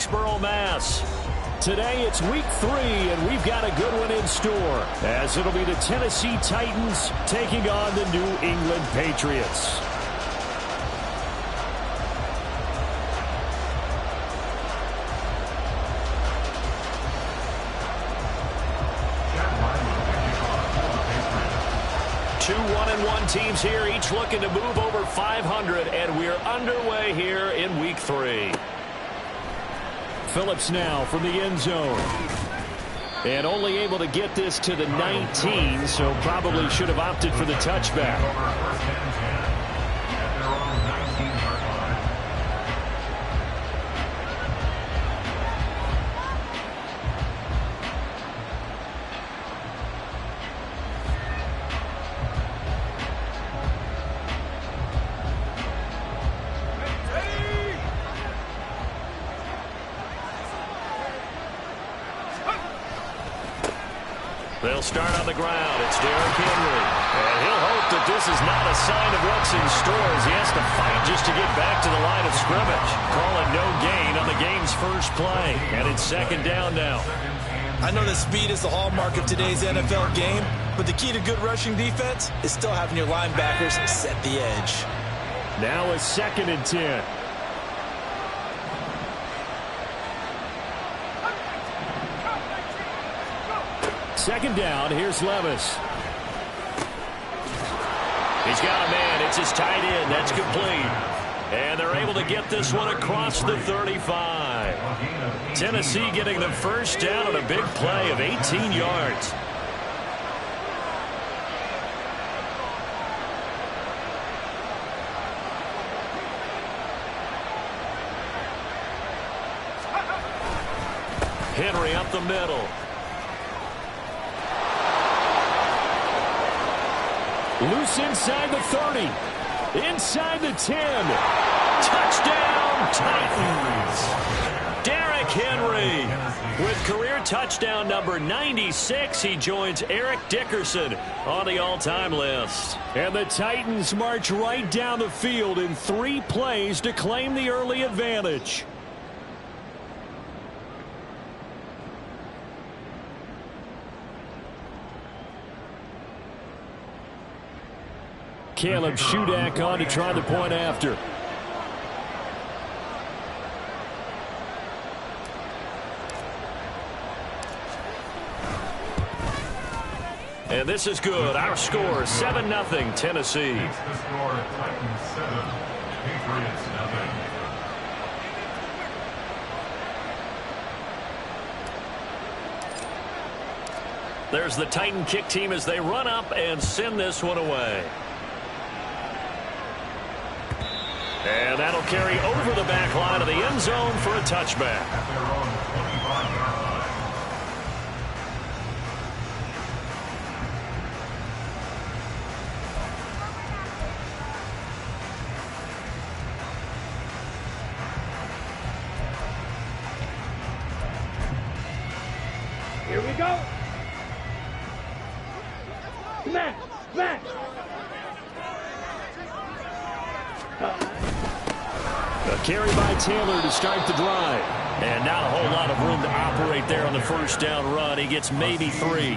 Foxborough, Mass. Today it's week 3, and we've got a good one in store, as it'll be the Tennessee Titans taking on the New England Patriots. Two 1-1 teams here, each looking to move over 500, and we're underway here in week 3. Phillips now from the end zone. And only able to get this to the 19, so probably should have opted for the touchback. They'll start on the ground. It's Derrick Henry. And he'll hope that this is not a sign of what's in store as he has to fight just to get back to the line of scrimmage. Calling no gain on the game's first play. And it's second down now. I know that speed is the hallmark of today's NFL game, but the key to good rushing defense is still having your linebackers set the edge. Now a 2nd and 10. Second down, here's Levis. He's got a man, it's his tight end, that's complete. And they're able to get this one across the 35. Tennessee getting the first down on a big play of 18 yards. Henry up the middle. Loose inside the 30. Inside the 10. Touchdown, Titans. Derrick Henry with career touchdown number 96. He joins Eric Dickerson on the all-time list. And the Titans march right down the field in 3 plays to claim the early advantage. Caleb Shudak on to try the point after. And this is good. Our score, 7-0 Tennessee. There's the Titan kick team as they run up and send this one away. And that'll carry over the back line of the end zone for a touchback. Here we go. Smack, smack. A carry by Taylor to start the drive. And not a whole lot of room to operate there on the first down run. He gets maybe 3.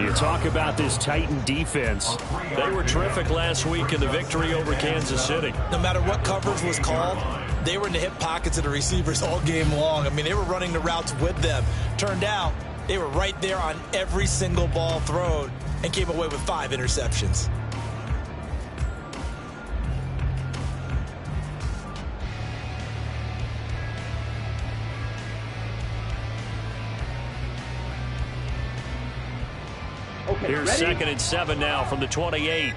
You talk about this Titan defense. They were terrific last week in the victory over Kansas City. No matter what coverage was called, they were in the hip pockets of the receivers all game long. I mean, they were running the routes with them. Turned out, they were right there on every single ball thrown and came away with 5 interceptions. Okay, here's ready? 2nd and 7 now from the 28.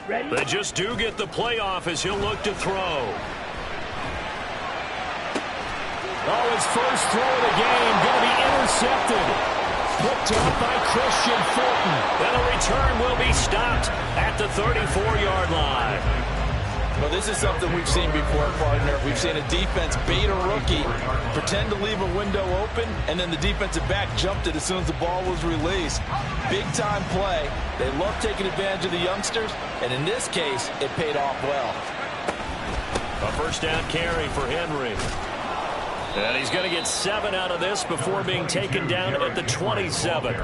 Ready? They just do get the playoff as he'll look to throw. Oh, his first throw of the game going to be intercepted. Picked up by Christian Fulton. And the return will be stopped at the 34-yard line. Well, this is something we've seen before, partner. We've seen a defense bait a rookie, pretend to leave a window open, and then the defensive back jumped it as soon as the ball was released. Big-time play. They love taking advantage of the youngsters, and in this case, it paid off well. A first down carry for Henry. And he's going to get 7 out of this before being taken down at the 27.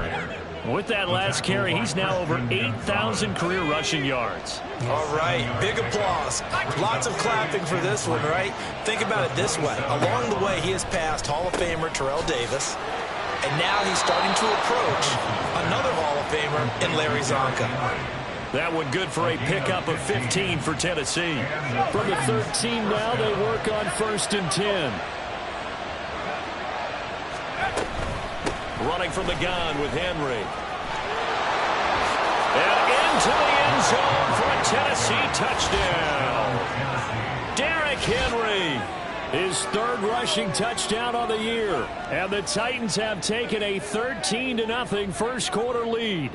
With that last carry, he's now over 8,000 career rushing yards. All right, big applause. Lots of clapping for this one, right? Think about it this way. Along the way, he has passed Hall of Famer Terrell Davis, and now he's starting to approach another Hall of Famer in Larry Zonka. That one good for a pickup of 15 for Tennessee. From the 13 now, they work on 1st and 10. Running from the gun with Henry. And into the end zone for a Tennessee touchdown. Derrick Henry, his 3rd rushing touchdown on the year. And the Titans have taken a 13-0 first quarter lead.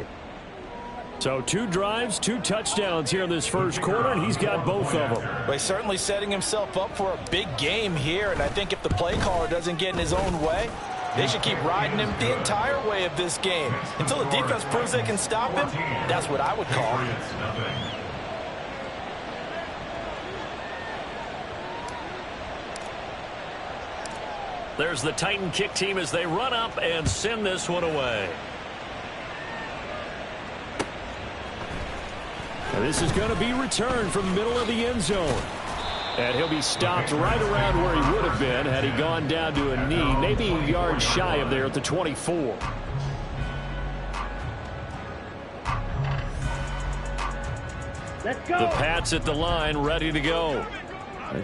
So 2 drives, 2 touchdowns here in this first quarter, and he's got both of them. Well, he's certainly setting himself up for a big game here, and I think if the play caller doesn't get in his own way, they should keep riding him the entire way of this game. Until the defense proves they can stop him, that's what I would call. There's the Titan kick team as they run up and send this one away. And this is going to be returned from the middle of the end zone. And he'll be stopped right around where he would have been had he gone down to a knee, maybe a yard shy of there at the 24. Let's go. The Pats at the line, ready to go.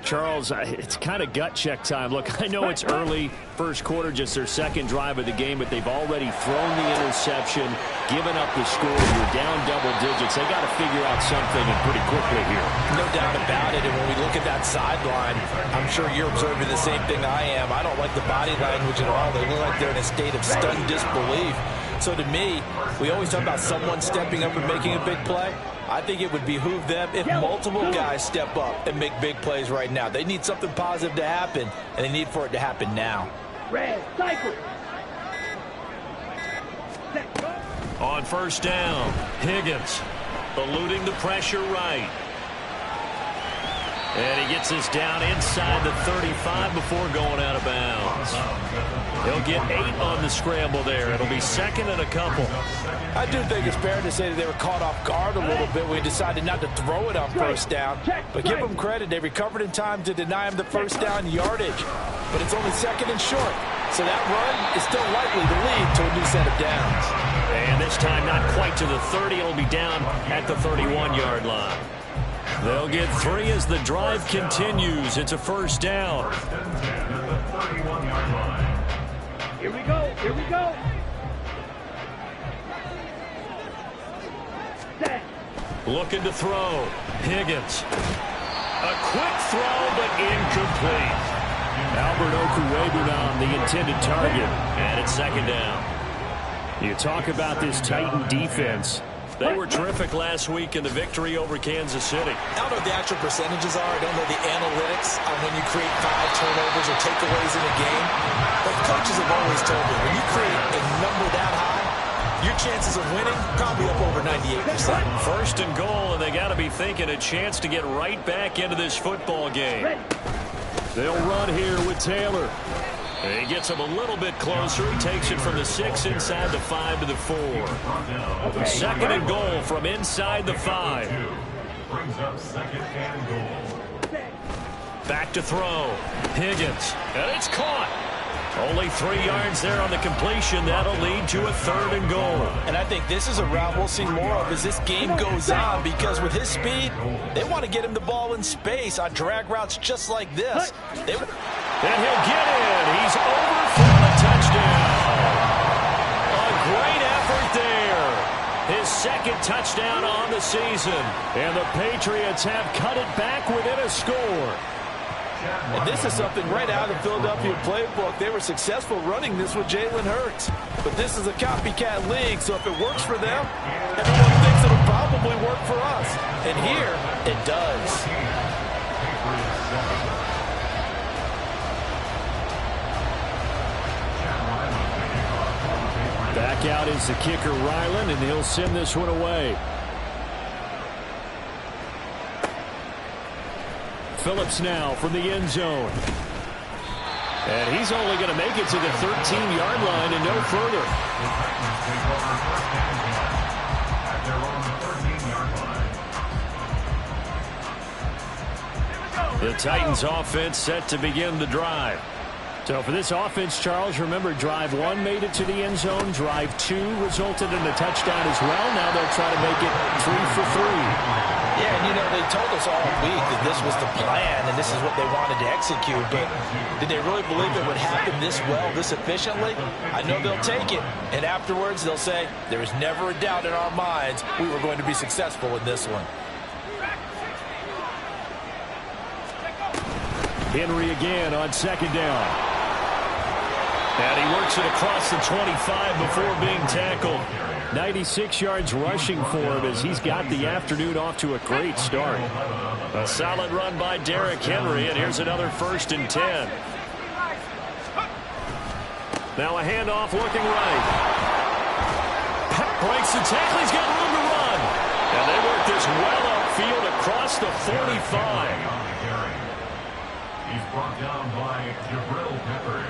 Charles, it's kind of gut check time. Look, I know it's early, first quarter, just their 2nd drive of the game, but they've already thrown the interception, given up the score. You're down double digits. They got to figure out something and pretty quickly here. No doubt about it. And when we look at that sideline, I'm sure you're observing the same thing I am. I don't like the body language at all. They look like they're in a state of stunned disbelief. So to me, we always talk about someone stepping up and making a big play. I think it would behoove them if multiple guys step up and make big plays right now. They need something positive to happen, and they need for it to happen now. Red, cycle. On 1st down, Higgins eluding the pressure right. And he gets this down inside the 35 before going out of bounds. He'll get 8 on the scramble there. It'll be 2nd and a couple. I do think it's fair to say that they were caught off guard a little bit when he decided not to throw it on 1st down. But give them credit. They recovered in time to deny him the 1st down yardage. But it's only 2nd and short. So that run is still likely to lead to a new set of downs. And this time not quite to the 30. It'll be down at the 31-yard line. They'll get 3 as the drive continues. It's a 1st down. Here we go. Here we go. Set. Looking to throw. Higgins. A quick throw, but incomplete. Albert Okwuegbunam, the intended target. And it's 2nd down. You talk about this Titan defense. They were terrific last week in the victory over Kansas City. I don't know what the actual percentages are. I don't know the analytics on when you create 5 turnovers or takeaways in a game. But coaches have always told me, when you create a number that high, your chances of winning probably up over 98%. 1st and goal, and they got to be thinking a chance to get right back into this football game. They'll run here with Taylor. He gets him a little bit closer. He takes it from the 6 inside the 5 to the 4. 2nd and goal from inside the 5. Back to throw. Higgins. And it's caught. Only 3 yards there on the completion. That'll lead to a 3rd and goal. And I think this is a route we'll see more of as this game goes on, because with his speed, they want to get him the ball in space on drag routes just like this. And he'll get in. He's over for the touchdown. A great effort there. His 2nd touchdown on the season. And the Patriots have cut it back within a score. And this is something right out of the Philadelphia playbook. They were successful running this with Jalen Hurts. But this is a copycat league, so if it works for them, everyone thinks it'll probably work for us. And here, it does. Back out is the kicker, Ryland, and he'll send this one away. Phillips now from the end zone. And he's only going to make it to the 13-yard line and no further. The Titans offense set to begin the drive. So for this offense, Charles, remember drive 1 made it to the end zone. Drive 2 resulted in a touchdown as well. Now they'll try to make it 3 for 3. Yeah, and you know, they told us all week that this was the plan and this is what they wanted to execute. But did they really believe it would happen this well, this efficiently? I know they'll take it. And afterwards, they'll say, there was never a doubt in our minds we were going to be successful in this one. Henry again on second down. And he works it across the 25 before being tackled. 96 yards rushing for him as he's got the afternoon off to a great start. A solid run by Derrick Henry, and here's another 1st and 10. Now a handoff looking right. Breaks the tackle. He's got room to run. And they work this well upfield across the 45. He's brought down by Jabril Peppers.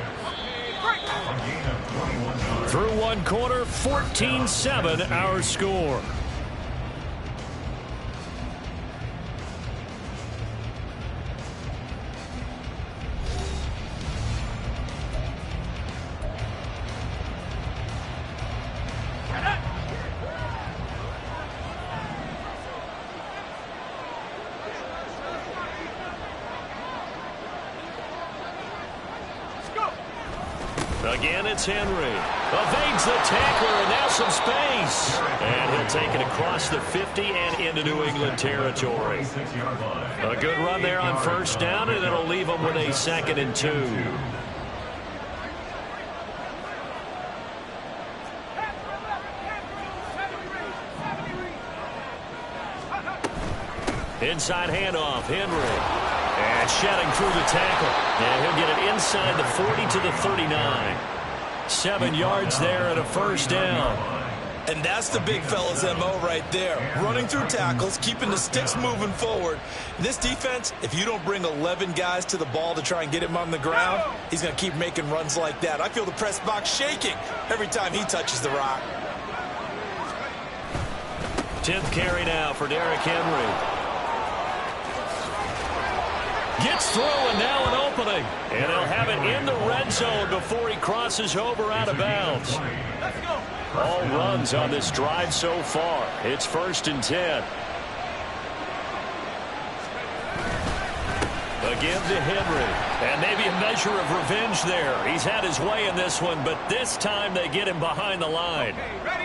Through one quarter, 14-7 our score. Again, it's Henry. Evades the tackler, and now some space. And he'll take it across the 50 and into New England territory. A good run there on 1st down, and it'll leave him with a 2nd and 2. Inside handoff, Henry. And shedding through the tackle. And he'll get it inside the 40 to the 39. 7 yards there and a 1st down. And that's the big fella's MO right there. Running through tackles, keeping the sticks moving forward. This defense, if you don't bring 11 guys to the ball to try and get him on the ground, he's going to keep making runs like that. I feel the press box shaking every time he touches the rock. 10th carry now for Derrick Henry. Gets through, and now an opening. And he'll have it in the red zone before he crosses over out of bounds. All runs on this drive so far. It's 1st and 10. Again to Henry. And maybe a measure of revenge there. He's had his way in this one, but this time they get him behind the line.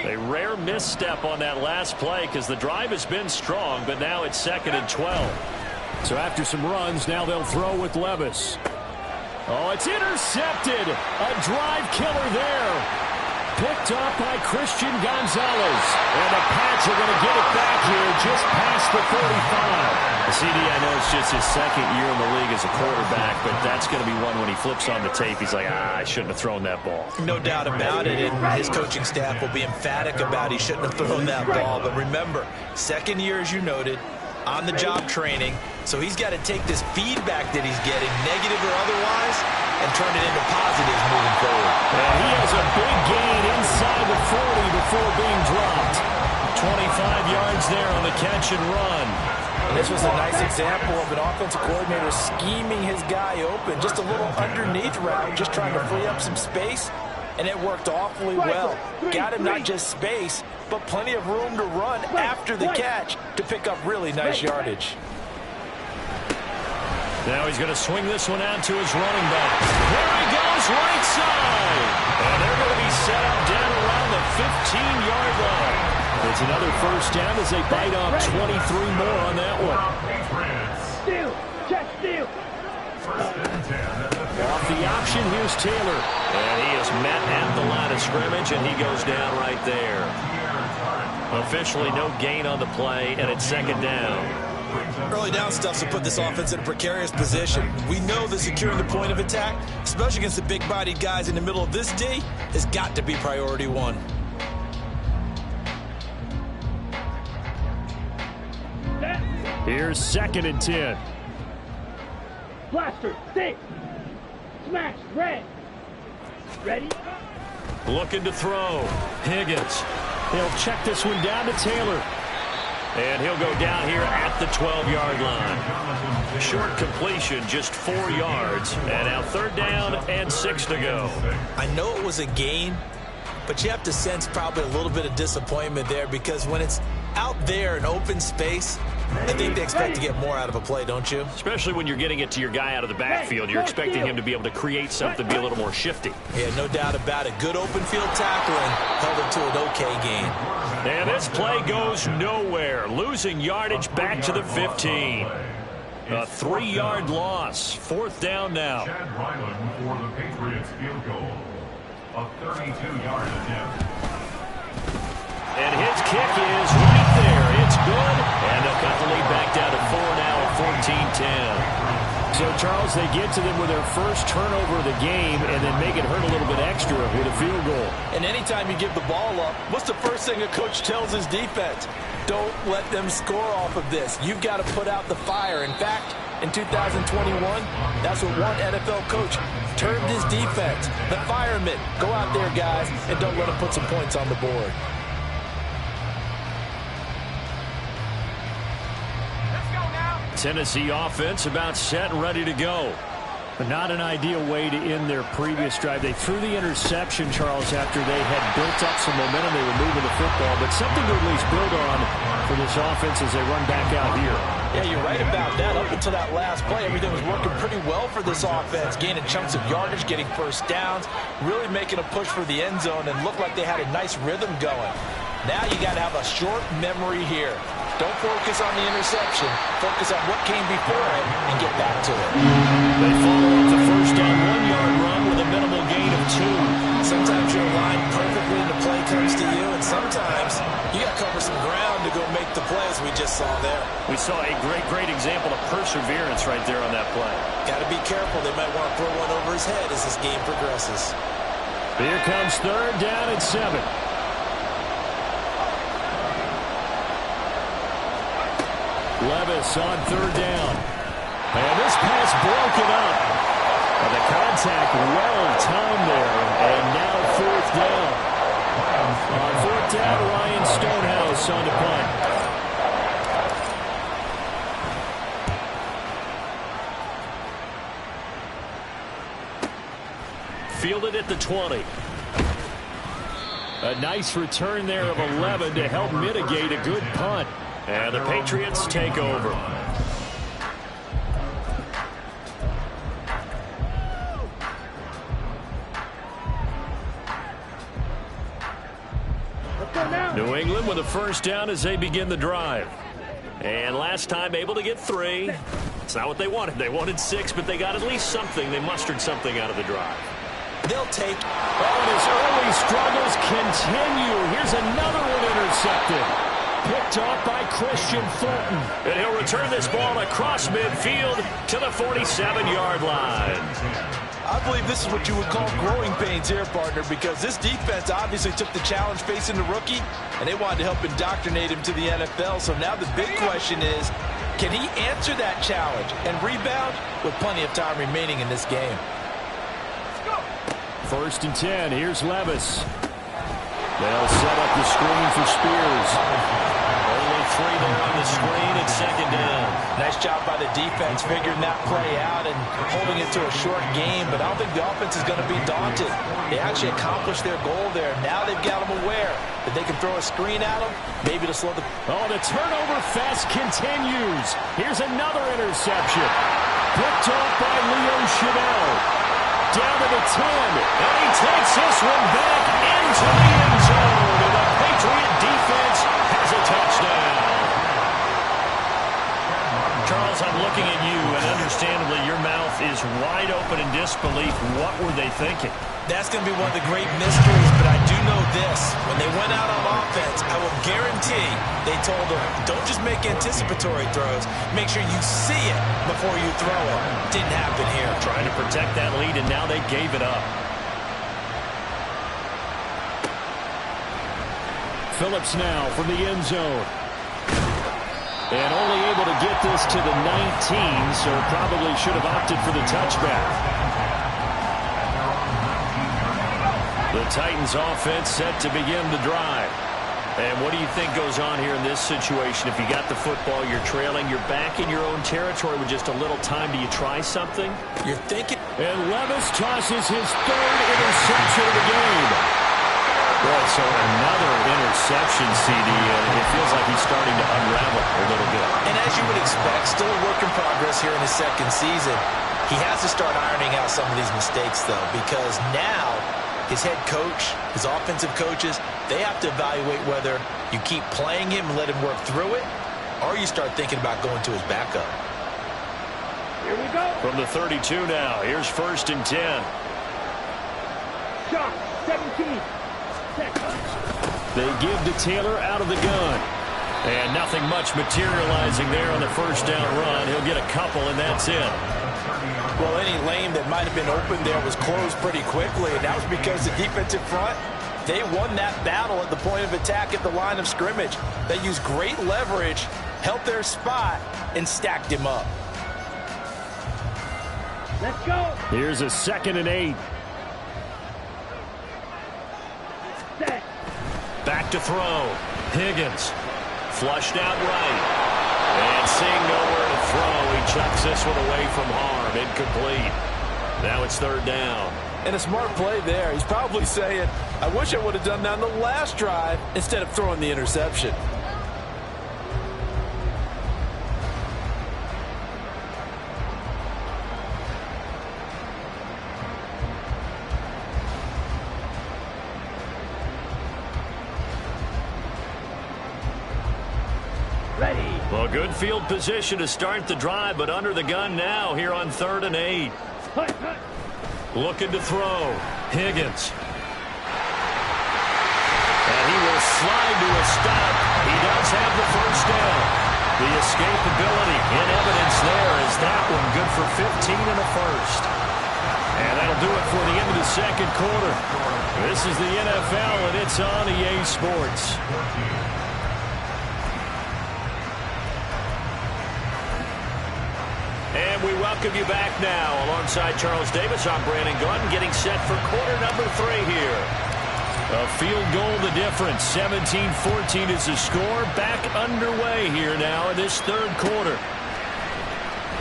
A rare misstep on that last play because the drive has been strong, but now it's 2nd and 12. So after some runs, now they'll throw with Levis. Oh, it's intercepted. A drive killer there. Picked up by Christian Gonzalez. And the Pats are going to get it back here just past the 45. The CD, I know it's just his 2nd year in the league as a quarterback, but that's going to be one when he flips on the tape. He's like, I shouldn't have thrown that ball. No doubt about it, and his coaching staff will be emphatic about he shouldn't have thrown that ball. But remember, 2nd year, as you noted, on-the-job training, so he's got to take this feedback that he's getting, negative or otherwise, and turn it into positives moving forward. And he has a big gain inside the 40 before being dropped. 25 yards there on the catch and run. And this was a nice example of an offensive coordinator scheming his guy open, just a little underneath route, just trying to free up some space, and it worked awfully well. Got him not just space, but plenty of room to run after the catch to pick up really nice yardage. Now he's going to swing this one out to his running back. There he goes, right side. And they're going to be set up down around the 15-yard line. It's another 1st down as they bite off 23 more on that one. Steal. Check steal. Off the option, here's Taylor. And he is met at the line of scrimmage, and he goes down right there. Officially no gain on the play, and it's 2nd down. Early down stuff to put this offense in a precarious position. We know that securing the point of attack, especially against the big-bodied guys in the middle of this D, has got to be priority 1. Here's 2nd and 10. Blaster, 6. Smash, red. Ready? Looking to throw. Higgins. He'll check this one down to Taylor. And he'll go down here at the 12-yard line. Short completion, just 4 yards. And now 3rd down and 6 to go. I know it was a gain, but you have to sense probably a little bit of disappointment there, because when it's out there in open space, I think they expect to get more out of a play, don't you? Especially when you're getting it to your guy out of the backfield. You're expecting him to be able to create something, be a little more shifty. Yeah, no doubt about it. Good open field tackling, held him to an okay gain. And this play goes nowhere. Losing yardage back to the 15. A 3-yard loss. 4th down now. Chad Ryland for the Patriots field goal. A 32-yard attempt. And his kick is right there. It's good. And they'll cut the lead back down to 4 now at 14-10. So, Charles, they get to them with their first turnover of the game and then make it hurt a little bit extra with a field goal. And anytime you give the ball up, what's the first thing a coach tells his defense? Don't let them score off of this. You've got to put out the fire. In fact, in 2021, that's what one NFL coach termed his defense. The firemen. Go out there, guys, and don't let them put some points on the board. Tennessee offense about set and ready to go. But not an ideal way to end their previous drive. They threw the interception, Charles, after they had built up some momentum. They were moving the football, but something to at least build on for this offense as they run back out here. Yeah, you're right about that. Up until that last play, everything was working pretty well for this offense, gaining chunks of yardage, getting first downs, really making a push for the end zone, and looked like they had a nice rhythm going. Now you got to have a short memory here. Don't focus on the interception. Focus on what came before it and get back to it. They follow up the first down 1-yard run with a minimal gain of 2. Sometimes you're aligned perfectly and the play comes to you, and sometimes you got to cover some ground to go make the play, as we just saw there. We saw a great example of perseverance right there on that play. Got to be careful. They might want to throw one over his head as this game progresses. Here comes 3rd down and 7. Levis on 3rd down. And this pass broken up. And the contact well timed there. And now 4th down. On 4th down, Ryan Stonehouse on the punt. Fielded at the 20. A nice return there of 11 to help mitigate a good punt. And the Patriots take over. New England with a first down as they begin the drive. And last time able to get 3. It's not what they wanted. They wanted 6, but they got at least something. They mustered something out of the drive. They'll take. Oh, his early struggles continue. Here's another one intercepted. Picked off by Christian Fulton. And he'll return this ball across midfield to the 47-yard line. I believe this is what you would call growing pains here, partner, because this defense obviously took the challenge facing the rookie, and they wanted to help indoctrinate him to the NFL. So now the big question is, can he answer that challenge and rebound with plenty of time remaining in this game? 1st and 10. Here's Levis. They'll set up the screen for Spears. Only 3 there on the screen at 2nd down. Nice job by the defense figuring that play out and holding it to a short game, but I don't think the offense is going to be daunted. They actually accomplished their goal there. Now they've got them aware that they can throw a screen at them, maybe to slow the... Oh, the turnover fest continues. Here's another interception. Picked off by Leo Chanel. Down to the 10, and he takes this one back into the end zone, and the Patriot defense has a touchdown. Charles, I'm looking at you, and understandably, your mouth is wide open in disbelief. What were they thinking? That's going to be one of the great mysteries, but I do know this. When they went out on offense, I will guarantee they told them, don't just make anticipatory throws. Make sure you see it before you throw it. Didn't happen here. Trying to protect that lead, and now they gave it up. Phillips now from the end zone. And only able to get this to the 19, so probably should have opted for the touchback. The Titans offense set to begin the drive. And what do you think goes on here in this situation? If you got the football, you're trailing, you're back in your own territory with just a little time. Do you try something? You're thinking. And Levis tosses his third interception of the game. Well, so another interception, CD. It feels like he's starting to unravel a little bit. And as you would expect, still a work in progress here in his second season. He has to start ironing out some of these mistakes, though, because now his head coach, his offensive coaches, they have to evaluate whether you keep playing him and let him work through it, or you start thinking about going to his backup. Here we go. From the 32 now, here's 1st and 10. Shot, 17. They give to Taylor out of the gun. And nothing much materializing there on the first down run. He'll get a couple, and that's it. Well, any lane that might have been open there was closed pretty quickly, and that was because the defensive front, they won that battle at the point of attack at the line of scrimmage. They used great leverage, held their spot, and stacked him up. Let's go. Here's a 2nd and 8. Set. Back to throw. Higgins. Flushed out right. And seeing nowhere to throw, he chucks this one away from harm. Incomplete. Now it's 3rd down. And a smart play there. He's probably saying, I wish I would have done that on the last drive instead of throwing the interception. Well, good field position to start the drive, but under the gun now here on 3rd and 8. Looking to throw. Higgins. And he will slide to a stop. He does have the first down. The escapability in evidence there is that one good for 15 and a first. And that'll do it for the end of the 2nd quarter. This is the NFL, and it's on EA Sports. And we welcome you back now. Alongside Charles Davis, I'm Brandon Gunn, getting set for quarter number 3 here. A field goal the difference. 17-14 is the score. Back underway here now in this 3rd quarter.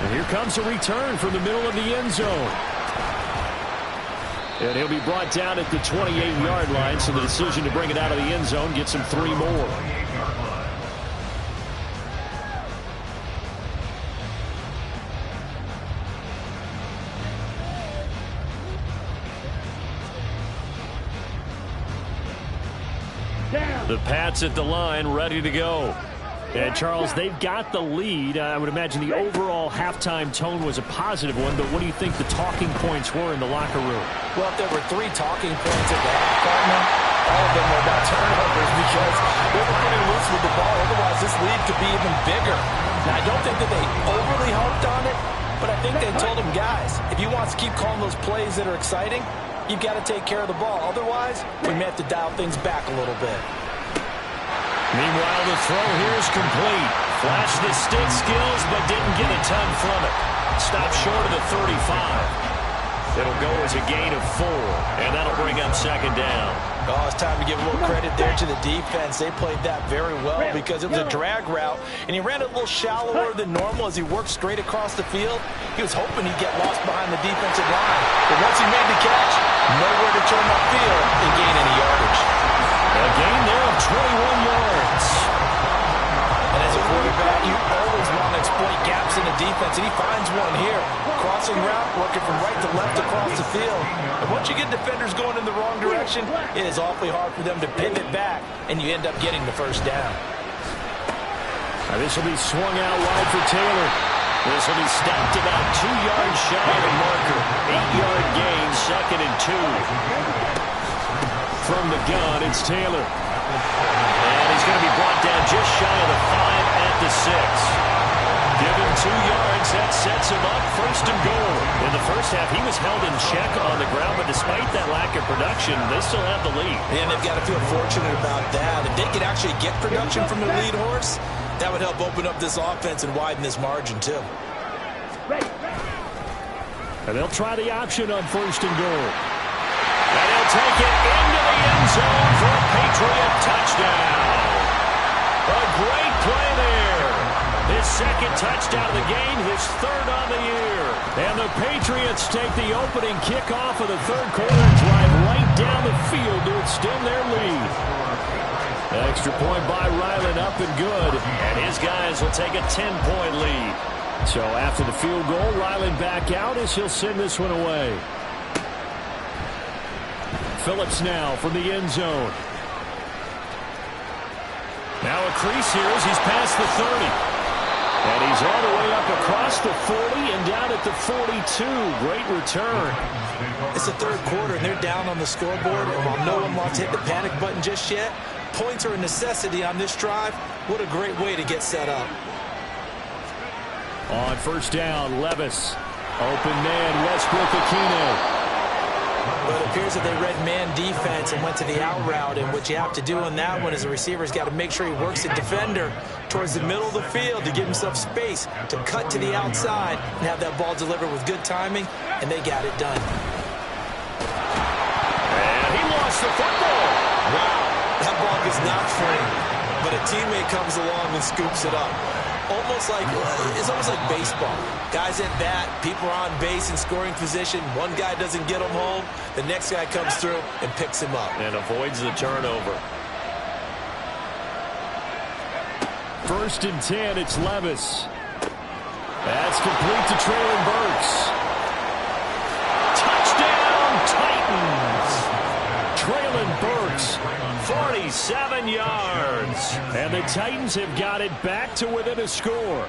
And here comes a return from the middle of the end zone. And he'll be brought down at the 28-yard line, so the decision to bring it out of the end zone gets him 3 more. The Pats at the line, ready to go. And, Charles, they've got the lead. I would imagine the overall halftime tone was a positive one, but what do you think the talking points were in the locker room? Well, if there were 3 talking points at the half, partner, all of them were about turnovers because they were pretty loose with the ball. Otherwise, this lead could be even bigger. Now, I don't think that they overly harped on it, but I think they told them, guys, if you want to keep calling those plays that are exciting, you've got to take care of the ball. Otherwise, we may have to dial things back a little bit. Meanwhile, the throw here is complete. Flashed the stick skills, but didn't get a ton from it. Stopped short of the 35. It'll go as a gain of 4, and that'll bring up 2nd down. Oh, it's time to give a little credit there to the defense. They played that very well because it was a drag route, and he ran a little shallower than normal as he worked straight across the field. He was hoping he'd get lost behind the defensive line. But once he made the catch, nowhere to turn upfield and gain any yardage. A gain there of 21 yards. And as a quarterback, you always want to exploit gaps in the defense, and he finds one here. Crossing route, working from right to left across the field. And once you get defenders going in the wrong direction, it is awfully hard for them to pivot back, and you end up getting the first down. This will be swung out wide for Taylor. This will be stopped about 2 yards shy of the marker. 8-yard gain, 2nd and 2. From the gun, it's Taylor. And he's going to be brought down just shy of the 5 at the 6. Give him 2 yards. That sets him up 1st and goal. In the first half, he was held in check on the ground, but despite that lack of production, they still have the lead. And they've got to feel fortunate about that. If they could actually get production from their lead horse, That would help open up this offense and widen this margin, too. Ready. And they'll try the option on 1st and goal. And he'll take it into the end zone for a Patriot touchdown. A great play there. His 2nd touchdown of the game, his 3rd on the year. And the Patriots take the opening kickoff of the 3rd quarter and drive right down the field to extend their lead. Extra point by Ryland, up and good. And his guys will take a 10-point lead. So after the field goal, Ryland back out as he'll send this one away. Phillips now from the end zone. Now a crease here as he's past the 30. And he's all the way up across the 40 and down at the 42. Great return. It's the 3rd quarter, and they're down on the scoreboard. And while no one wants to hit the panic button just yet, points are a necessity on this drive. What a great way to get set up. On 1st down, Levis. Open man, Westbrook-Akine. But it appears that they read man defense and went to the out route. And what you have to do on that one is the receiver's got to make sure he works the defender towards the middle of the field to give himself space to cut to the outside and have that ball delivered with good timing, and they got it done. And he lost the football. Wow, that ball gets knocked free, but a teammate comes along and scoops it up. It's almost like baseball. Guys at bat, people are on base in scoring position. One guy doesn't get him home. The next guy comes through and picks him up. And avoids the turnover. 1st and 10, it's Levis. That's complete to Traylon Burks. Touchdown, Titans! Traylon Burks, 47 yards. And the Titans have got it back to within a score.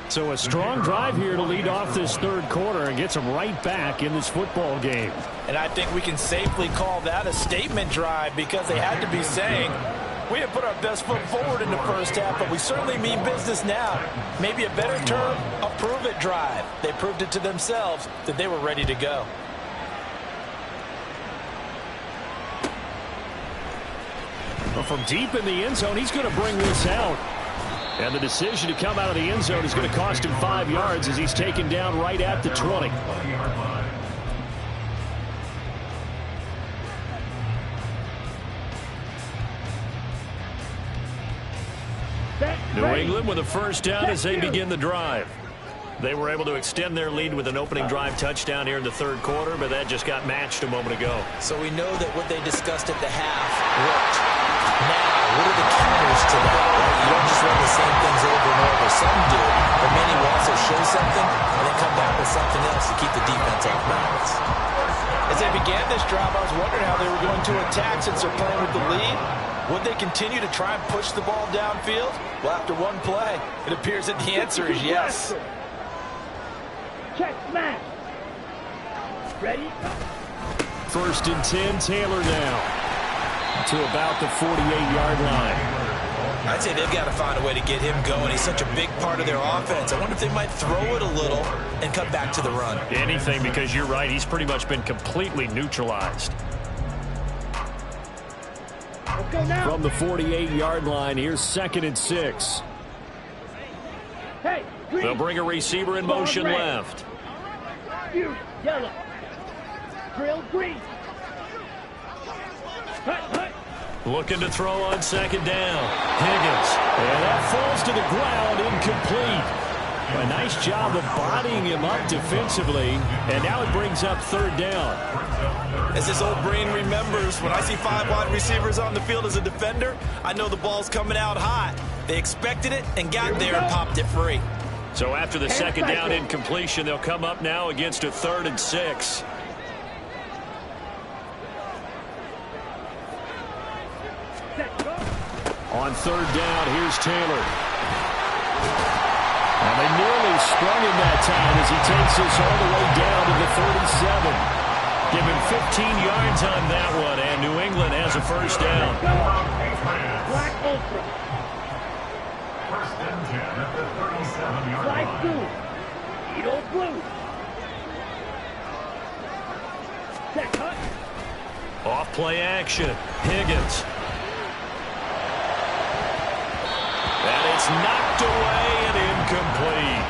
So a strong drive here to lead off this 3rd quarter and gets them right back in this football game. And I think we can safely call that a statement drive because they had to be saying, we have put our best foot forward in the 1st half, but we certainly mean business now. Maybe a better term, a prove-it drive. They proved it to themselves that they were ready to go. Well, from deep in the end zone, he's going to bring this out. And the decision to come out of the end zone is going to cost him 5 yards as he's taken down right at the 20. New England with a 1st down as they begin the drive. They were able to extend their lead with an opening drive touchdown here in the 3rd quarter, but that just got matched a moment ago. So we know that what they discussed at the half worked. Now, what are the counters to that? Right? You don't just run the same things over and over. Some do, but many will also show something and then come back with something else to keep the defense off balance. As they began this drive, I was wondering how they were going to attack since they're playing with the lead. Would they continue to try and push the ball downfield? Well, after one play, it appears that the answer is yes. Check, smash. Ready? 1st and 10, Taylor now to about the 48-yard line. I'd say they've got to find a way to get him going. He's such a big part of their offense. I wonder if they might throw it a little and cut back to the run. Anything, because you're right. He's pretty much been completely neutralized. Let's go now. From the 48-yard line, here's 2nd and 6. Hey, green. They'll bring a receiver in motion left. You, yellow. Drill, green. Hut, hut. Looking to throw on 2nd down. Higgins. And that falls to the ground, incomplete. A nice job of bodying him up defensively. And now it brings up 3rd down. As this old brain remembers, when I see 5 wide receivers on the field as a defender, I know the ball's coming out hot. They expected it and got there and popped it free. So after the 2nd down incompletion, they'll come up now against a 3rd and 6. On 3rd down, here's Taylor. And they nearly sprung him that time as he takes this all the way down to the 37. Give him 15 yards on that one, and New England has a 1st down. Black Ultra. 1st and 10 at the 37-yard Black line. blue. Edo blue. Check, hut. Off play action. Higgins. And it's It's knocked away and incomplete.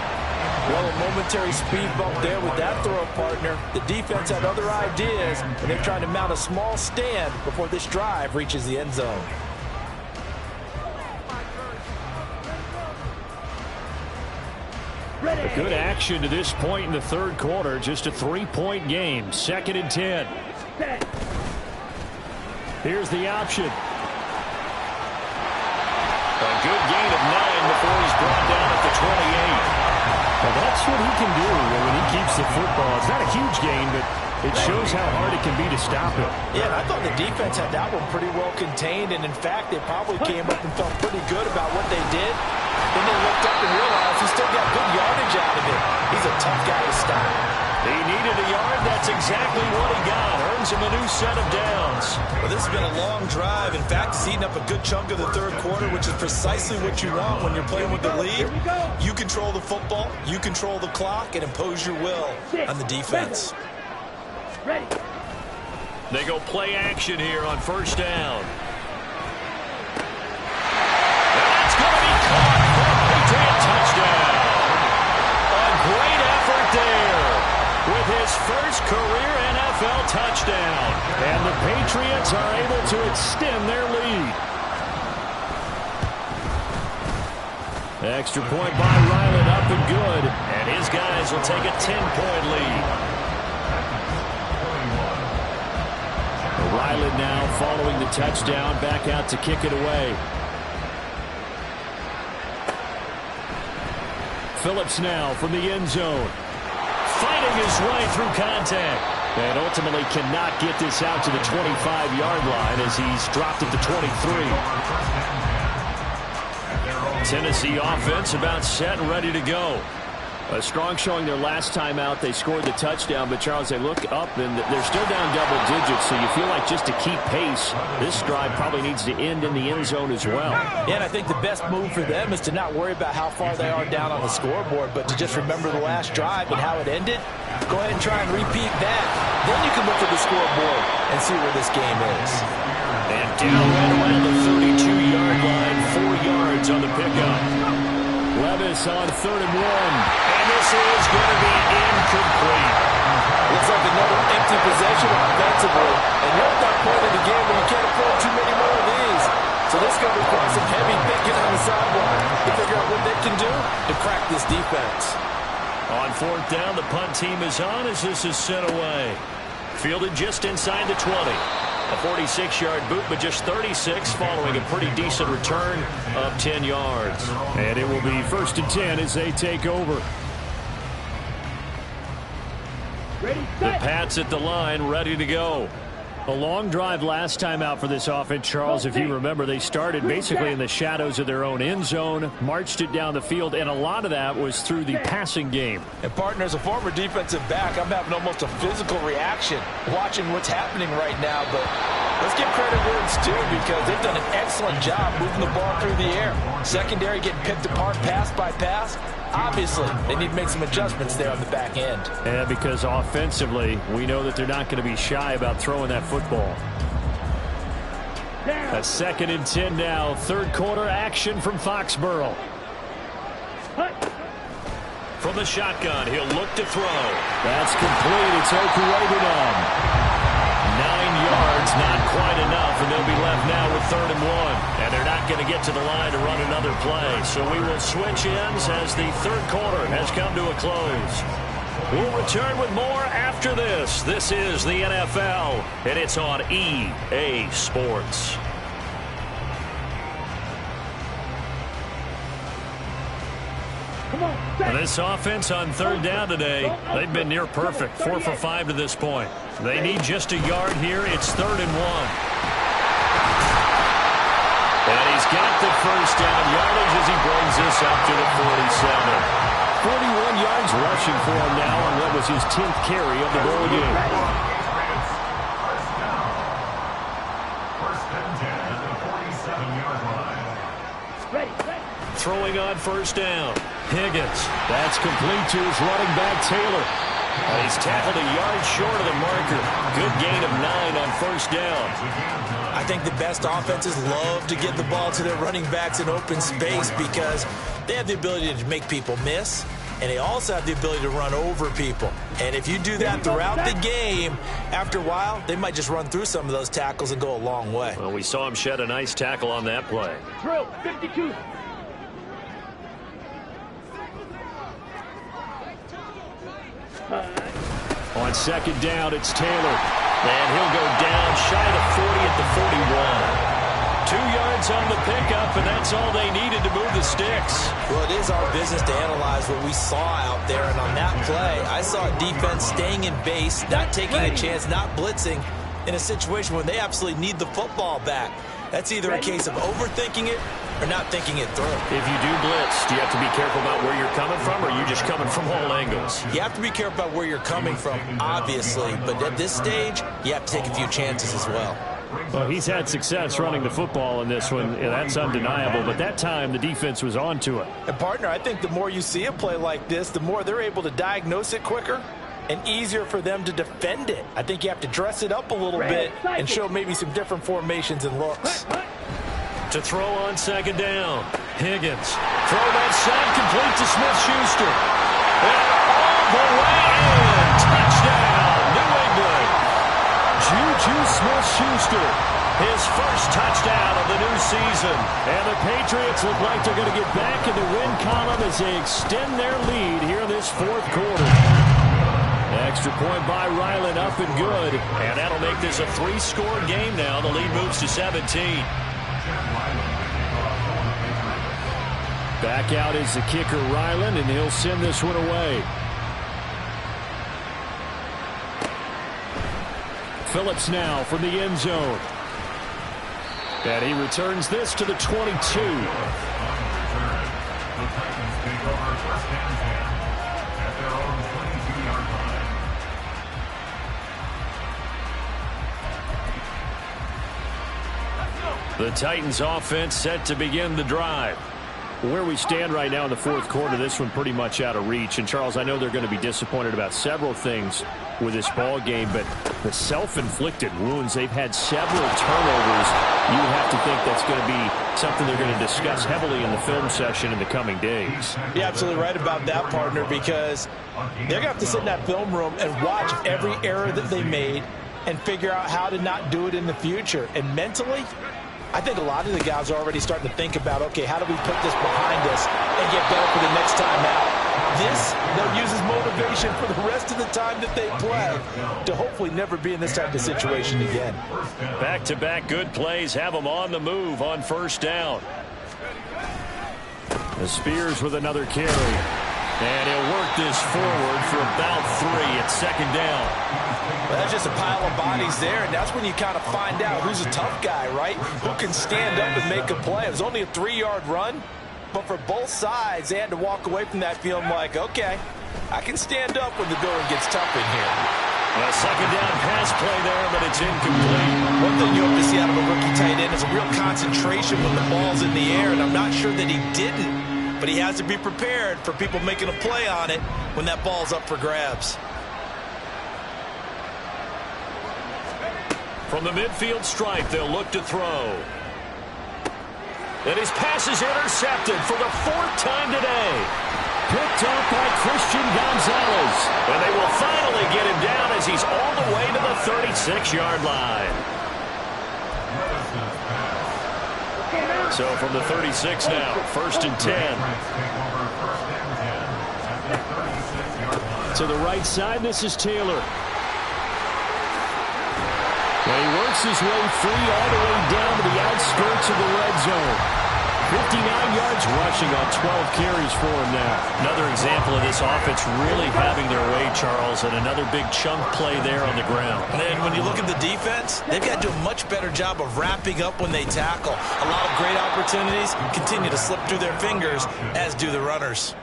Well, a momentary speed bump there with that throw, partner. The defense had other ideas, and they're trying to mount a small stand before this drive reaches the end zone. A good action to this point in the third quarter. Just a 3-point game. 2nd and 10. Here's the option. A good gain of 9 before he's brought down at the 28. Well, that's what he can do when he keeps the football. It's not a huge gain, but it shows how hard it can be to stop him. Yeah, and I thought the defense had that one pretty well contained, and in fact, they probably came up and felt pretty good about what they did. Then they looked up and realized he still got good yardage out of it. He's a tough guy to stop. He needed a yard. That's exactly what he got. Earns him a new set of downs. Well, this has been a long drive. In fact, he's eaten up a good chunk of the third quarter, which is precisely what you want when you're playing with the lead. You control the football, you control the clock, and impose your will on the defense. Ready. They go play action here on first down. That's going to be caught for a Patriot touchdown. A great effort there with his first career NFL touchdown. And the Patriots are able to extend their lead. Extra point by Ryland, up and good. And his guys will take a 10-point lead. Ryland now following the touchdown, back out to kick it away. Phillips now from the end zone. Fighting his way through contact. And ultimately cannot get this out to the 25-yard line as he's dropped at the 23. Tennessee offense about set and ready to go. A strong showing their last time out. They scored the touchdown, but Charles, they look up and they're still down double digits, so you feel like just to keep pace, this drive probably needs to end in the end zone as well. Yeah, and I think the best move for them is to not worry about how far they are down on the scoreboard, but to just remember the last drive and how it ended. Go ahead and try and repeat that. Then you can look at the scoreboard and see where this game is. And down right around the 32-yard line, 4 yards on the pickup. Levis on 3rd and 1. And this is going to be incomplete. Looks like another empty possession offensively. And you're at that point in the game where you can't afford too many more of these. So this is going to require some heavy thinking on the sideline to figure out what they can do to crack this defense. On 4th down, the punt team is on as this is sent away. Fielded just inside the 20. A 46-yard boot, but just 36 following a pretty decent return of 10 yards. And it will be 1st and 10 as they take over. The Pats at the line, ready to go. A long drive last time out for this offense, Charles. If you remember, they started basically in the shadows of their own end zone, marched it down the field, and a lot of that was through the passing game. And, partner, as a former defensive back, I'm having almost a physical reaction watching what's happening right now. But let's give credit where it's due because they've done an excellent job moving the ball through the air. Secondary getting picked apart pass by pass. Obviously, they need to make some adjustments there on the back end. Yeah, because offensively, we know that they're not going to be shy about throwing that football. A 2nd and 10 now. 3rd quarter action from Foxborough. From the shotgun, he'll look to throw. That's complete. It's Okurebunom. 9 yards, not quite enough, and they'll be left now with 3rd and 1. And they're not going to get to the line to run another play. So we will switch ends as the 3rd quarter has come to a close. We'll return with more after this. This is the NFL, and it's on EA Sports. This offense on 3rd down today, they've been near perfect, 4 for 5 to this point. They need just a yard here. It's 3rd and 1. And he's got the first down yardage as he brings this up to the 47. 41 yards rushing for him now on what was his 10th carry of the ball game. First and 10 at the 47-yard line. Throwing on first down. Higgins. That's complete to his running back, Taylor. He's tackled a yard short of the marker. Good gain of 9 on first down. I think the best offenses love to get the ball to their running backs in open space because they have the ability to make people miss, and they also have the ability to run over people. And if you do that throughout the game, after a while, they might just run through some of those tackles and go a long way. Well, we saw him shed a nice tackle on that play. Drill, 52. On second down, it's Taylor. And he'll go down shy of the 40 at the 41. 2 yards on the pickup, and that's all they needed to move the sticks. Well, it is our business to analyze what we saw out there, and on that play, I saw a defense staying in base, not taking a chance, not blitzing in a situation where they absolutely need the football back. That's either a case of overthinking it or not thinking it through. If you do blitz, do you have to be careful about where you're coming from, or are you just coming from all angles? You have to be careful about where you're coming from, obviously, but at this stage, you have to take a few chances as well. Well, he's had success running the football in this one. Yeah, that's undeniable, but that time the defense was on to it. And, partner, I think the more you see a play like this, the more they're able to diagnose it quicker and easier for them to defend it. I think you have to dress it up a little bit and show maybe some different formations and looks. To throw on second down, Higgins. Throw that side complete to Smith-Schuster. And all the way in. Touchdown, New England. Juju Smith-Schuster, his first touchdown of the new season. And the Patriots look like they're going to get back in the win column as they extend their lead here in this fourth quarter. Extra point by Ryland, up and good. And that'll make this a 3-score game now. The lead moves to 17. Back out is the kicker, Ryland, and he'll send this one away. Phillips now from the end zone. And he returns this to the 22. The Titans offense set to begin the drive. Where we stand right now in the fourth quarter, this one pretty much out of reach. And, Charles, I know they're going to be disappointed about several things with this ball game, but the self-inflicted wounds, they've had several turnovers. You would have to think that's going to be something they're going to discuss heavily in the film session in the coming days. You're absolutely right about that, partner, because they're going to have to sit in that film room and watch every error that they made and figure out how to not do it in the future. And mentally, I think a lot of the guys are already starting to think about, okay, how do we put this behind us and get better for the next time out? This, they'll use as motivation for the rest of the time that they play to hopefully never be in this type of situation again. Back-to-back good plays have them on the move on first down. The Spears with another carry. And he'll work this forward for about 3 at second down. Well, that's just a pile of bodies there, and that's when you kind of find out who's a tough guy, right? Who can stand up and make a play. It was only a 3-yard run, but for both sides, they had to walk away from that feeling like, okay, I can stand up when the going gets tough in here. A second down pass play there, but it's incomplete. One thing you hope to see out of a rookie tight end is a real concentration when the ball's in the air, and I'm not sure that he didn't. But he has to be prepared for people making a play on it when that ball's up for grabs. From the midfield stripe, they'll look to throw. And his pass is intercepted for the 4th time today. Picked up by Christian Gonzalez. And they will finally get him down as he's all the way to the 36-yard line. So from the 36 now, 1st and 10. To the right side, this is Taylor. And he works his way free all the way down to the outskirts of the red zone. 59 yards rushing on 12 carries for him now. Another example of this offense really having their way, Charles, and another big chunk play there on the ground. And when you look at the defense, they've got to do a much better job of wrapping up when they tackle. A lot of great opportunities continue to slip through their fingers, as do the runners.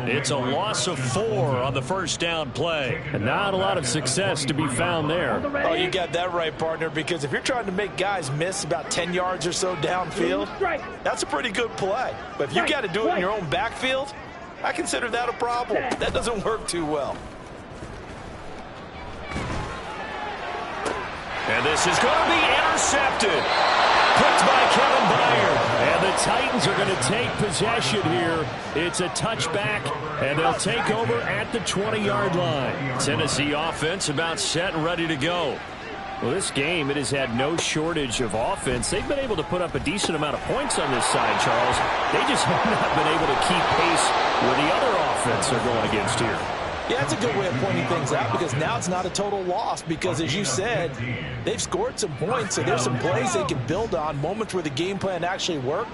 It's a loss of 4 on the first down play. And not a lot of success to be found there. Oh, you got that right, partner, because if you're trying to make guys miss about 10 yards or so downfield, that's a pretty good play. But if you got to do it in your own backfield, I consider that a problem. That doesn't work too well. And this is going to be intercepted. Picked by Kevin Byard. And the Titans are going to take possession here. It's a touchback, and they'll take over at the 20-yard line. Tennessee offense about set and ready to go. Well, this game, it has had no shortage of offense. They've been able to put up a decent amount of points on this side, Charles. They just have not been able to keep pace where the other offense are going against here. Yeah, that's a good way of pointing things out because now it's not a total loss because, as you said, they've scored some points, so there's some plays they can build on, moments where the game plan actually worked.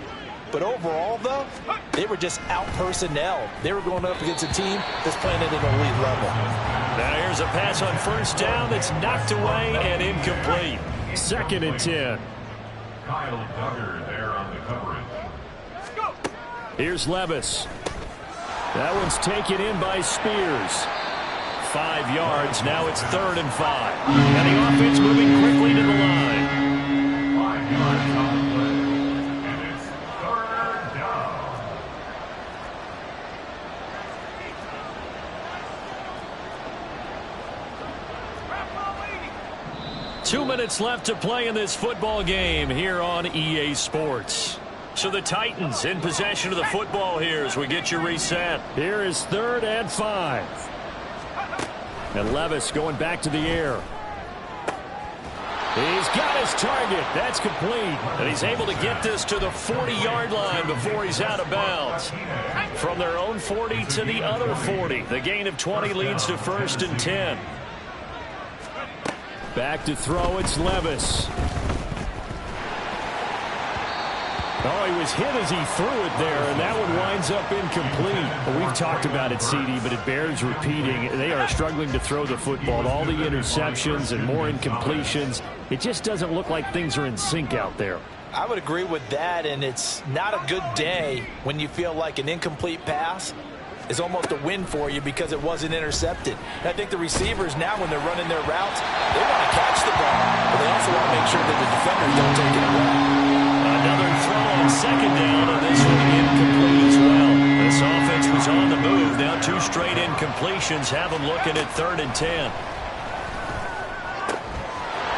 But overall, though, they were just out-personnel. They were going up against a team that's playing at an elite level. Now here's a pass on first down that's knocked away and incomplete. 2nd and 10. Kyle Duggar there on the coverage. Here's Levis. That one's taken in by Spears. 5 yards. Now it's 3rd and 5. And the offense moving quickly to the line. 5 yards on the play. And it's 3rd down. 2 minutes left to play in this football game here on EA Sports. So the Titans in possession of the football here as we get you reset. Here is 3rd and 5. And Levis going back to the air. He's got his target. That's complete. And he's able to get this to the 40-yard line before he's out of bounds. From their own 40 to the other 40. The gain of 20 leads to 1st and 10. Back to throw, it's Levis. Oh, he was hit as he threw it there, and that one winds up incomplete. Well, we've talked about it, CD, but it bears repeating. They are struggling to throw the football. All the interceptions and more incompletions. It just doesn't look like things are in sync out there. I would agree with that, and it's not a good day when you feel like an incomplete pass is almost a win for you because it wasn't intercepted. And I think the receivers now, when they're running their routes, they want to catch the ball, but they also want to make sure that the defenders don't take it away. Another throw on 2nd down, and this one incomplete as well. This offense was on the move. Now 2 straight incompletions have them looking at 3rd and 10.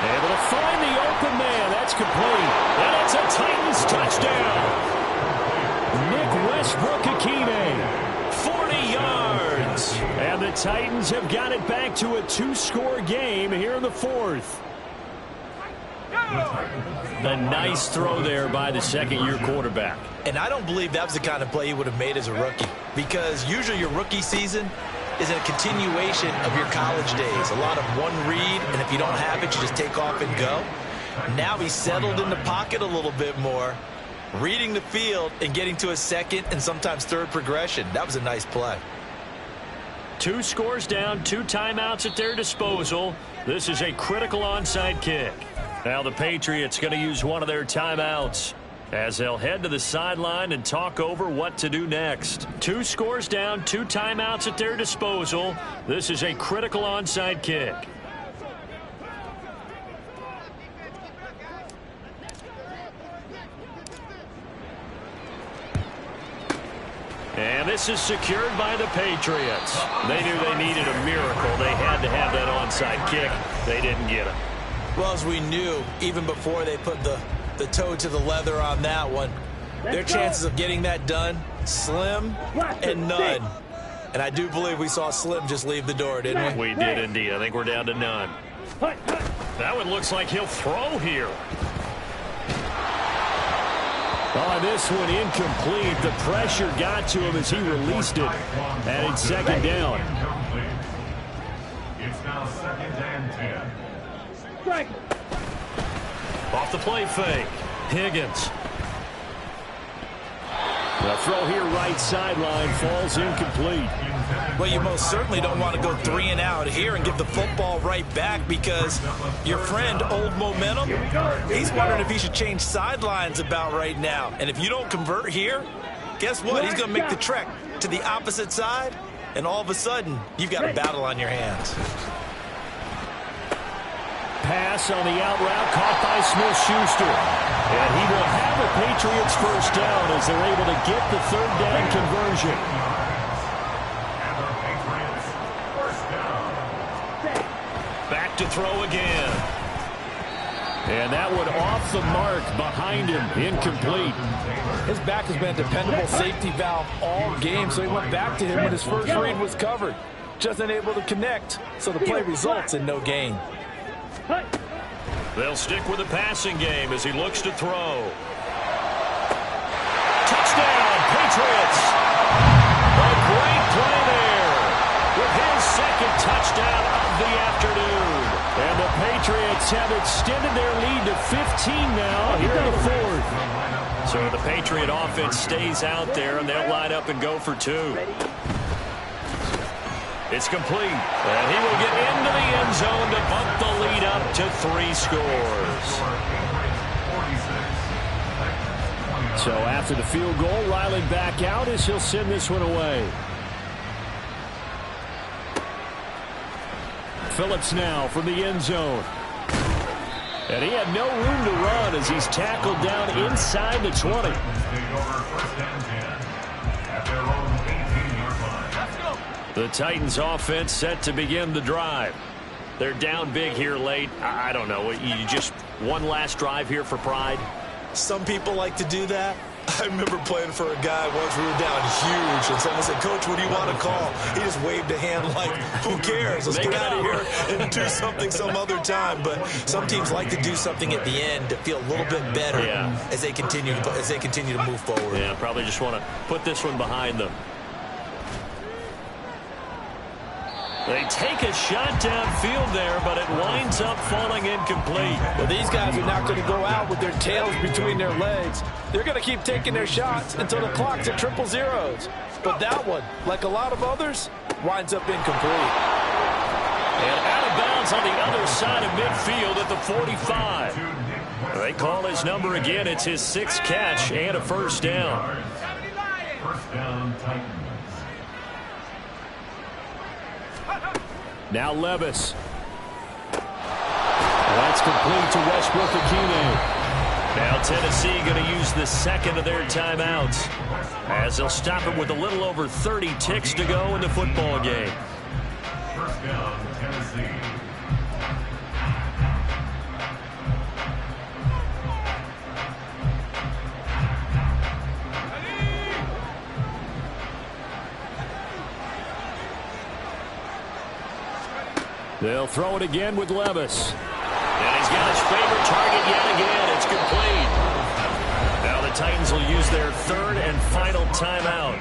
Able to find the open man. That's complete. And it's a Titans touchdown. Nick Westbrook-Akine. 40 yards. And the Titans have got it back to a 2-score game here in the 4th. A nice throw there by the 2nd-year quarterback. And I don't believe that was the kind of play he would have made as a rookie, because usually your rookie season is a continuation of your college days. A lot of one read, and if you don't have it, you just take off and go. Now he's settled in the pocket a little bit more, reading the field and getting to a 2nd and sometimes 3rd progression. That was a nice play. 2 scores down, 2 timeouts at their disposal. This is a critical onside kick. Now the Patriots going to use one of their timeouts as they'll head to the sideline and talk over what to do next. 2 scores down, 2 timeouts at their disposal. This is a critical onside kick. And this is secured by the Patriots. They knew they needed a miracle. They had to have that onside kick. They didn't get it. Well, as we knew, even before they put the toe to the leather on that one, their chances of getting that done, slim and none. And I do believe we saw Slim just leave the door, didn't we? We did indeed. I think we're down to none. That one looks like he'll throw here. Oh, this one incomplete. The pressure got to him as he released it. And it's 2nd down. It's now 2nd and 10. Off the play fake. Higgins. The throw here right sideline falls incomplete. Well, you most certainly don't want to go 3 and out here and give the football right back, because your friend, Old Momentum, he's wondering if he should change sidelines about right now. And if you don't convert here, guess what? He's going to make the trek to the opposite side, and all of a sudden, you've got a battle on your hands. Pass on the out route caught by Smith-Schuster. And he will have the Patriots first down as they're able to get the 3rd down conversion. And the Patriots first down. Back to throw again. And that one off the mark behind him, incomplete. His back has been a dependable safety valve all game, so he went back to him when his first read was covered. Just unable to connect, so the play results in no gain. They'll stick with the passing game as he looks to throw. Touchdown, Patriots! A great play there with his second touchdown of the afternoon. And the Patriots have extended their lead to 15 now here in the fourth. So the Patriot offense stays out there, and they'll line up and go for two. It's complete, and he will get into the end zone to bump the lead up to 3 scores. So after the field goal, Riley back out as he'll send this one away. Phillips now from the end zone. And he had no room to run as he's tackled down inside the 20. The Titans offense set to begin the drive. They're down big here late. I don't know. You just one last drive here for pride? Some people like to do that. I remember playing for a guy once. We were down huge, and someone said, "Coach, what do you want to call?" He just waved a hand like, "Who cares? Let's get out of here and do something some other time." But some teams like to do something at the end to feel a little bit better as they continue to move forward. Yeah, probably just want to put this one behind them. They take a shot downfield there, but it winds up falling incomplete. Well, these guys are not going to go out with their tails between their legs. They're going to keep taking their shots until the clock's at triple zeros. But that one, like a lot of others, winds up incomplete. And out of bounds on the other side of midfield at the 45. They call his number again. It's his 6th catch and a first down. First down, Titans. Now Levis. That's complete to Westbrook-Ikhine. Now Tennessee going to use the second of their timeouts as they'll stop it with a little over 30 ticks to go in the football game. First down, Tennessee. They'll throw it again with Levis. And he's got his favorite target yet again. It's complete. Now the Titans will use their 3rd and final timeout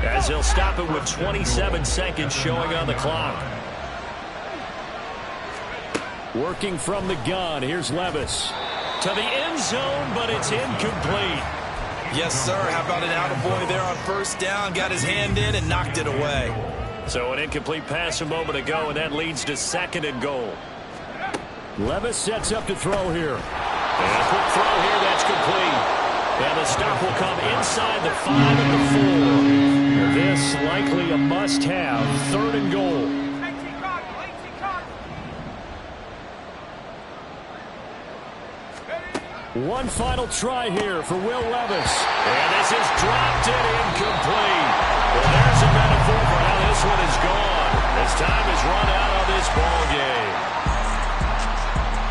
as they'll stop it with 27 seconds showing on the clock. Working from the gun. Here's Levis. To the end zone, but it's incomplete. Yes, sir. How about an attaboy there on first down? Got his hand in and knocked it away. So an incomplete pass a moment ago, and that leads to 2nd and goal. Levis sets up to throw here. And a quick throw here, that's complete. And the stop will come inside the 5 and the 4. This likely a must-have, 3rd and goal. One final try here for Will Levis. And this is dropped and incomplete. Well, there's a metaphor for how this one is gone as time has run out on this ball game.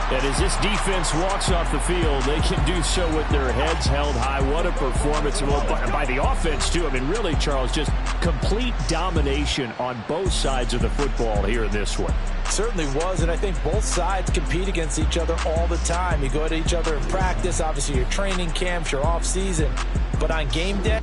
And as this defense walks off the field, they can do so with their heads held high. What a performance by the offense, too. I mean, really, Charles, just complete domination on both sides of the football here in this one. Certainly was, and I think both sides compete against each other all the time. You go at each other in practice, obviously your training camps, your off season, but on game day...